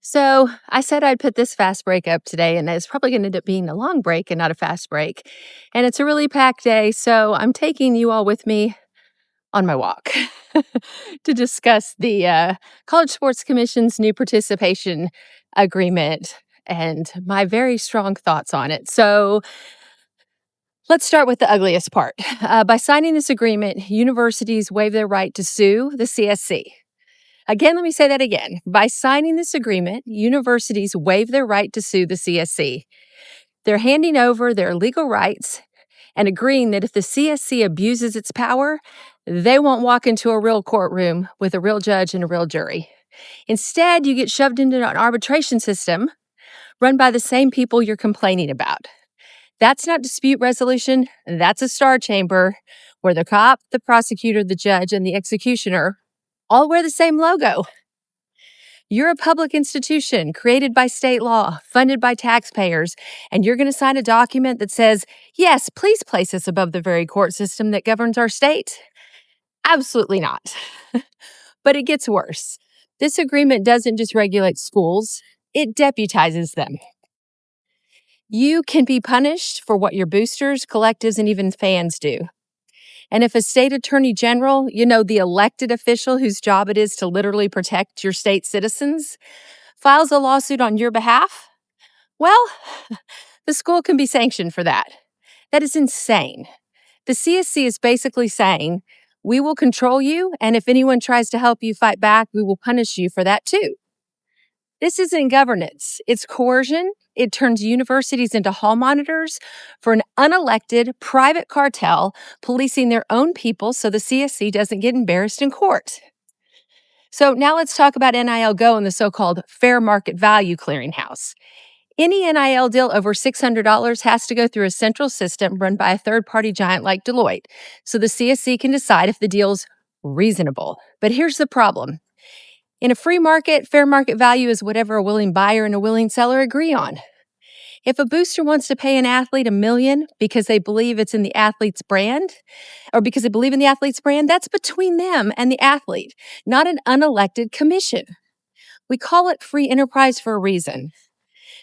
So I said I'd put this fast break up today, and it's probably going to end up being a long break and not a fast break. And it's a really packed day, so I'm taking you all with me on my walk to discuss the College Sports Commission's new participation agreement and my very strong thoughts on it. So let's start with the ugliest part. By signing this agreement, universities waive their right to sue the CSC. Again, let me say that again. By signing this agreement, universities waive their right to sue the CSC. They're handing over their legal rights and agreeing that if the CSC abuses its power, they won't walk into a real courtroom with a real judge and a real jury. Instead, you get shoved into an arbitration system run by the same people you're complaining about. That's not dispute resolution, that's a star chamber where the cop, the prosecutor, the judge, and the executioner all wear the same logo. You're a public institution created by state law, funded by taxpayers, and you're going to sign a document that says, yes, please place us above the very court system that governs our state? Absolutely not. But it gets worse. This agreement doesn't just regulate schools, it deputizes them. You can be punished for what your boosters, collectives, and even fans do. And if a state attorney general, the elected official whose job it is to literally protect your state citizens, files a lawsuit on your behalf, well, the school can be sanctioned for that. That is insane. The CSC is basically saying, we will control you, and if anyone tries to help you fight back, we will punish you for that too. This isn't governance, it's coercion. It turns universities into hall monitors for an unelected private cartel policing their own people so the CSC doesn't get embarrassed in court. So now let's talk about NIL Go and the so-called fair market value clearinghouse. Any NIL deal over $600 has to go through a central system run by a third-party giant like Deloitte, so the CSC can decide if the deal's reasonable. But here's the problem. In a free market, fair market value is whatever a willing buyer and a willing seller agree on. If a booster wants to pay an athlete $1 million because they believe it's in the athlete's brand, or because they believe in the athlete's brand, that's between them and the athlete, not an unelected commission. We call it free enterprise for a reason.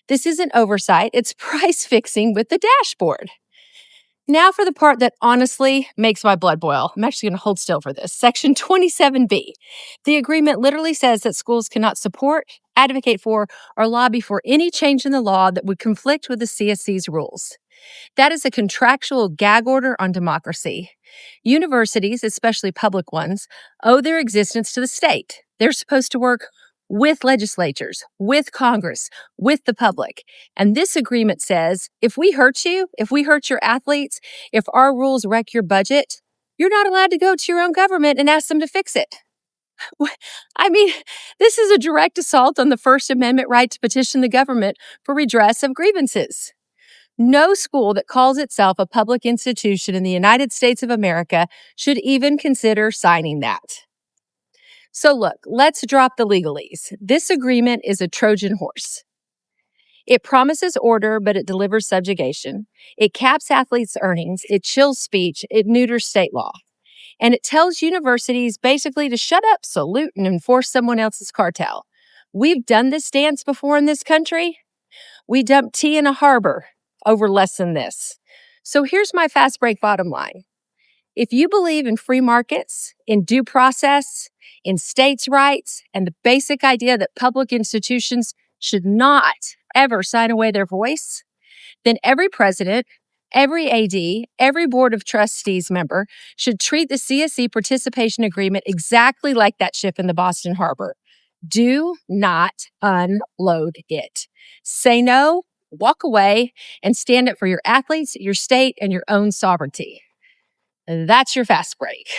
This isn't oversight, it's price fixing with the dashboard. Now for the part that honestly makes my blood boil. I'm actually going to hold still for this. Section 27B. The agreement literally says that schools cannot support, advocate for, or lobby for any change in the law that would conflict with the CSC's rules. That is a contractual gag order on democracy. Universities, especially public ones, owe their existence to the state. They're supposed to work with legislatures, with Congress, with the public. And this agreement says, if we hurt you, if we hurt your athletes, if our rules wreck your budget, you're not allowed to go to your own government and ask them to fix it. I mean, this is a direct assault on the First Amendment right to petition the government for redress of grievances. No school that calls itself a public institution in the United States of America should even consider signing that. So look, let's drop the legalese. This agreement is a Trojan horse. It promises order, but it delivers subjugation. It caps athletes' earnings. It chills speech. It neuters state law. And it tells universities basically to shut up, salute, and enforce someone else's cartel. We've done this dance before in this country. We dumped tea in a harbor over less than this. So here's my fast break bottom line. If you believe in free markets, in due process, in states' rights, and the basic idea that public institutions should not ever sign away their voice, then every president, every AD, every board of trustees member should treat the CSC Participation Agreement exactly like that ship in the Boston Harbor. Do not unload it. Say no, walk away, and stand up for your athletes, your state, and your own sovereignty. That's your fast break.